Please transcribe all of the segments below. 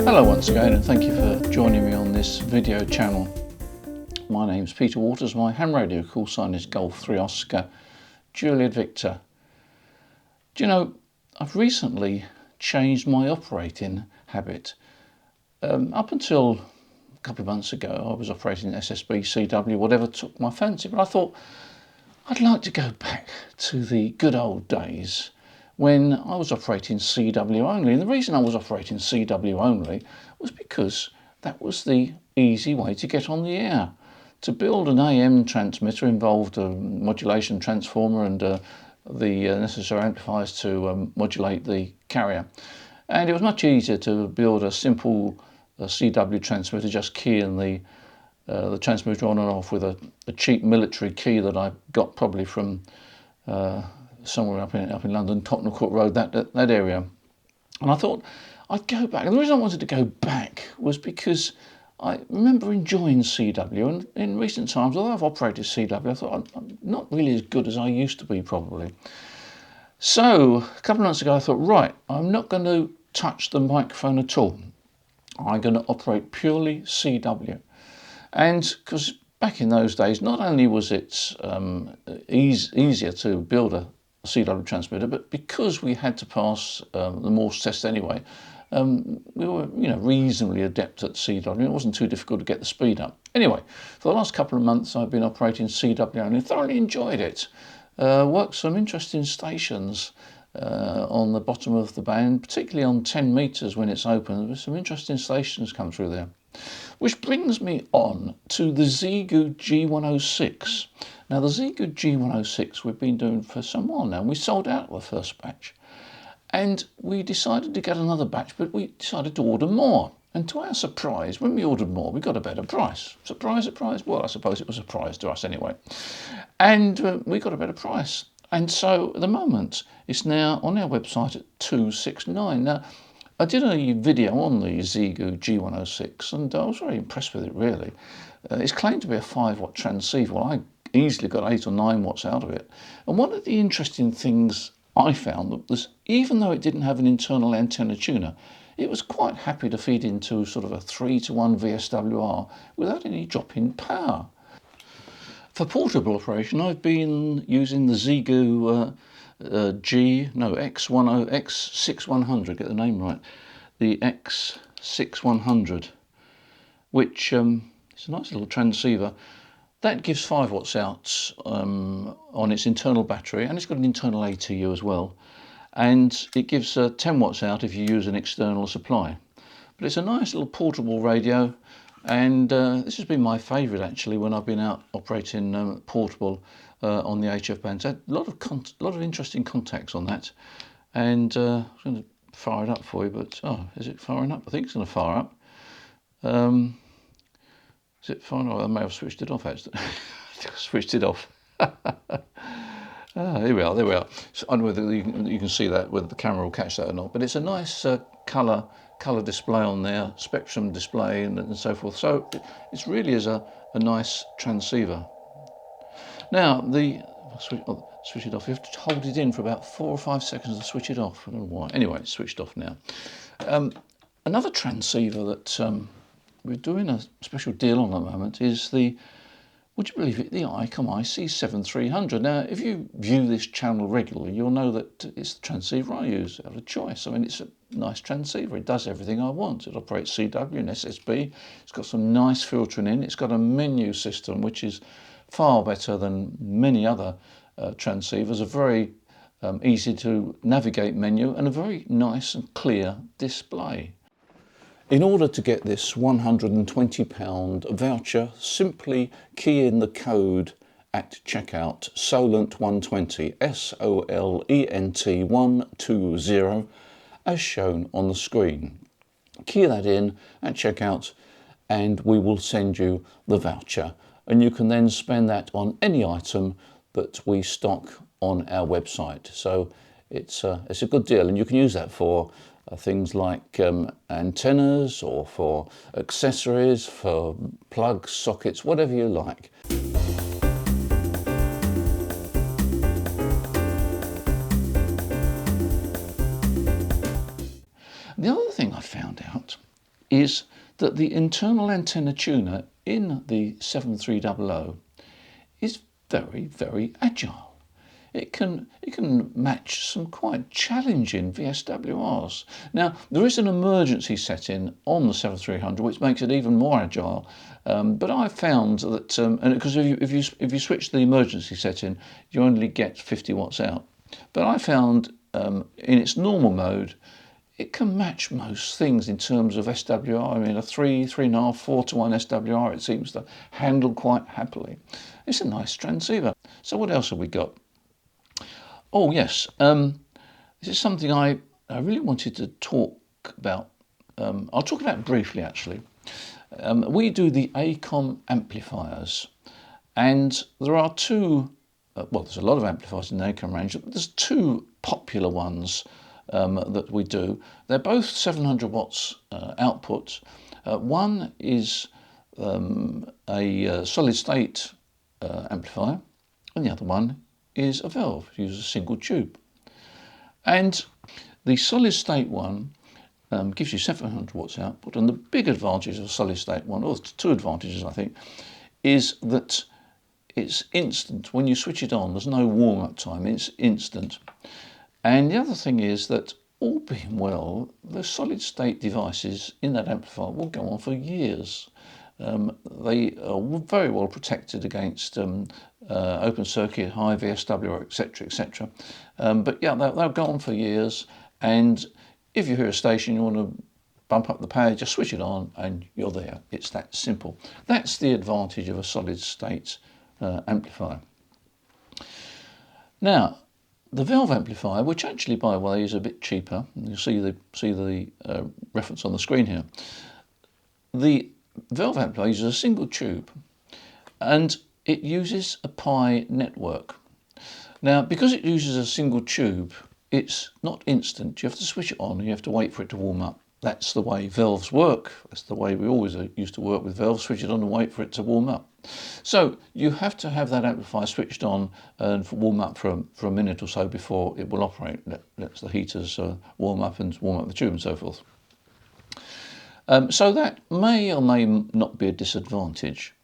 Hello once again, and thank you for joining me on this video channel. My name's Peter Waters. My ham radio call sign is Golf 3 Oscar Juliet Victor. Do you know, I've recently changed my operating habit. Up until a couple of months ago, I was operating SSB, CW, whatever took my fancy, but I thought I'd like to go back to the good old days when I was operating CW only. And the reason I was operating CW only was because that was the easy way to get on the air. To build an AM transmitter involved a modulation transformer and the necessary amplifiers to modulate the carrier. And it was much easier to build a simple CW transmitter, just keying the transmitter on and off with a cheap military key that I got probably from somewhere up in London, Tottenham Court Road, that area. And I thought I'd go back. And the reason I wanted to go back was because I remember enjoying CW, and in recent times, although I've operated CW, I thought I'm not really as good as I used to be probably. So a couple of months ago I thought, right, I'm not going to touch the microphone at all. I'm going to operate purely CW. And because back in those days, not only was it easier to build a CW transmitter, but because we had to pass the Morse test anyway, we were reasonably adept at CW. It wasn't too difficult to get the speed up. Anyway, for the last couple of months I've been operating CW only, thoroughly enjoyed it. Worked some interesting stations on the bottom of the band, particularly on 10 metres when it's open. There's some interesting stations come through there. Which brings me on to the Xiegu G106. Now the Xiegu G106 we've been doing for some while now. We sold out the first batch and we decided to get another batch, but we decided to order more. And to our surprise, when we ordered more, we got a better price. Surprise, surprise. Well, I suppose it was a surprise to us anyway. And we got a better price. And so at the moment, it's now on our website at $269. Now, I did a video on the Xiegu G106 and I was very impressed with it really. It's claimed to be a 5-watt transceiver. Well, I easily got 8 or 9 watts out of it. And one of the interesting things I found was, even though it didn't have an internal antenna tuner, it was quite happy to feed into sort of a 3-to-1 VSWR without any drop in power. For portable operation, I've been using the Xiegu X6100, get the name right, the X6100, which is a nice little transceiver. That gives 5 watts out on its internal battery, and it's got an internal ATU as well, and it gives 10 watts out if you use an external supply. But it's a nice little portable radio, and this has been my favourite actually when I've been out operating portable on the HF bands. I had a lot of interesting contacts on that, and I'm going to fire it up for you. But is it firing up? I think it's going to fire up. Is it firing up? I may have switched it off actually. I think I switched it off. Here we are. There we are. So I don't know whether you can see that, whether the camera will catch that or not. But it's a nice colour display on there, spectrum display, and so forth. So it really is a nice transceiver. Now switch it off. You have to hold it in for about 4 or 5 seconds to switch it off. I don't know why. Anyway, it's switched off now. Another transceiver that we're doing a special deal on at the moment is the, would you believe it, the ICOM IC7300. Now, if you view this channel regularly, you'll know that it's the transceiver I use out of choice. I mean, it's a nice transceiver. It does everything I want. It operates CW and SSB. It's got some nice filtering in. It's got a menu system, which is far better than many other transceivers. A very easy to navigate menu and a very nice and clear display. In order to get this £120 voucher, simply key in the code at checkout, SOLENT120, SOLENT 120, as shown on the screen. Key that in at checkout and we will send you the voucher, and you can then spend that on any item that we stock on our website. So it's a good deal, and you can use that for things like antennas, or for accessories, for plugs, sockets, whatever you like. The other thing I found out is that the internal antenna tuner in the 7300 is very, very agile. It can match some quite challenging VSWRs. Now, there is an emergency setting on the 7300 which makes it even more agile, but I found that, because if you switch the emergency setting, you only get 50 watts out. But I found in its normal mode, it can match most things in terms of SWR. I mean, a 3.5, 4-to-1 SWR, it seems to handle quite happily. It's a nice transceiver. So what else have we got? Oh yes, this is something I really wanted to talk about. I'll talk about it briefly actually. We do the ACOM amplifiers, and there are two, well, there's a lot of amplifiers in the ACOM range, but there's two popular ones that we do. They're both 700 watts output. One is a solid state amplifier, and the other one is a valve, uses a single tube. And the solid state one gives you 700 watts output, and the big advantage of a solid state one, or two advantages I think, is that it's instant. When you switch it on, there's no warm-up time, it's instant. And the other thing is that, all being well, the solid state devices in that amplifier will go on for years. They are very well protected against open circuit, high VSWR, etc., etc. But yeah, they'll go on for years, and if you hear a station you want to bump up the power, just switch it on and you're there. It's that simple. That's the advantage of a solid state amplifier. Now, the valve amplifier, which actually, by the way, is a bit cheaper, you see the reference on the screen here. The valve amplifier uses a single tube, and it uses a Pi network. Now, because it uses a single tube, it's not instant. You have to switch it on and you have to wait for it to warm up. That's the way valves work. That's the way we always used to work with valves, switch it on and wait for it to warm up. So you have to have that amplifier switched on and warm up for a minute or so before it will operate. Lets the heaters warm up and warm up the tube and so forth. So that may or may not be a disadvantage.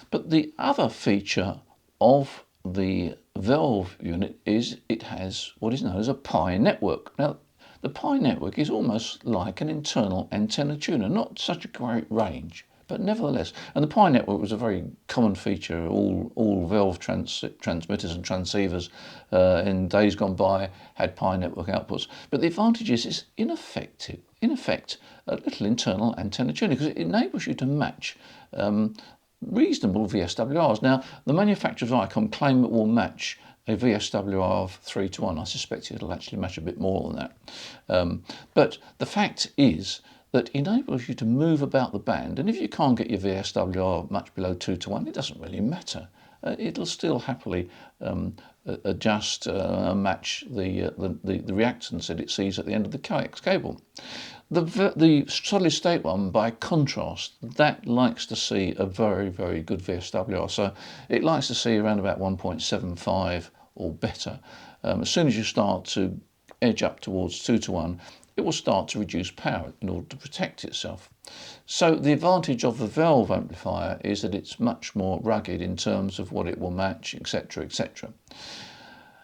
But the other feature of the valve unit is it has what is known as a Pi network. Now, the Pi network is almost like an internal antenna tuner, not such a great range, but nevertheless. And the Pi network was a very common feature. All valve transmitters and transceivers in days gone by had Pi network outputs. But the advantage is it's in effect a little internal antenna tuner, because it enables you to match reasonable VSWRs. Now, the manufacturers of ICOM claim it will match a VSWR of 3-to-1. I suspect it'll actually match a bit more than that. But the fact is that enables you to move about the band, and if you can't get your VSWR much below 2-to-1, it doesn't really matter. It'll still happily adjust and match the reactance that it sees at the end of the coax cable. The solid state one, by contrast, that likes to see a very, very good VSWR. So it likes to see around about 1.75 or better. As soon as you start to edge up towards 2-to-1, it will start to reduce power in order to protect itself. So the advantage of the valve amplifier is that it's much more rugged in terms of what it will match, etc., etc.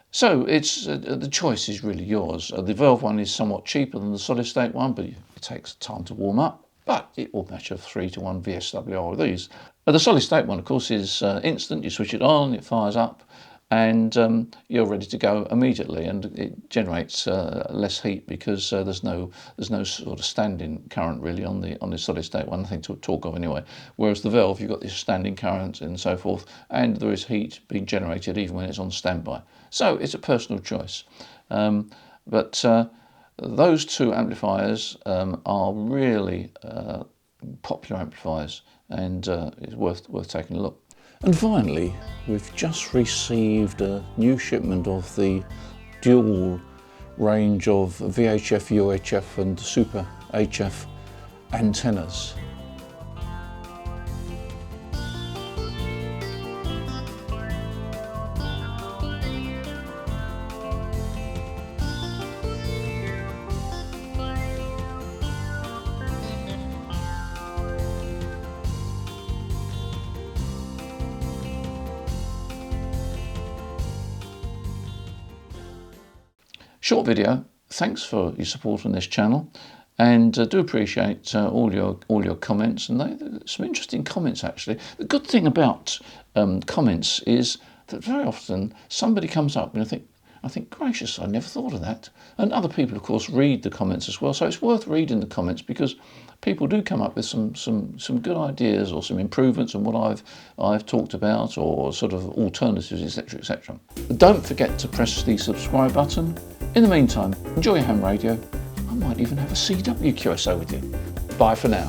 So it's the choice is really yours. The valve one is somewhat cheaper than the solid state one, but it takes time to warm up, but it will match a 3-to-1 VSWR with these. The solid state one, of course, is instant. You switch it on, it fires up, and you're ready to go immediately, and it generates less heat because there's no sort of standing current really on the solid state one, nothing to talk of anyway. Whereas the valve, you've got this standing current and so forth, and there is heat being generated even when it's on standby. So it's a personal choice. But those two amplifiers are really popular amplifiers, and it's worth taking a look. And finally, we've just received a new shipment of the dual range of VHF, UHF and Super HF antennas. Short video. Thanks for your support on this channel, and do appreciate all your comments, and some interesting comments actually. The good thing about comments is that very often somebody comes up and I think, gracious, I never thought of that. And other people, of course, read the comments as well. So it's worth reading the comments, because people do come up with some good ideas or some improvements on what I've talked about, or sort of alternatives, etc., etc. But don't forget to press the subscribe button. In the meantime, enjoy your ham radio. I might even have a CW QSO with you. Bye for now.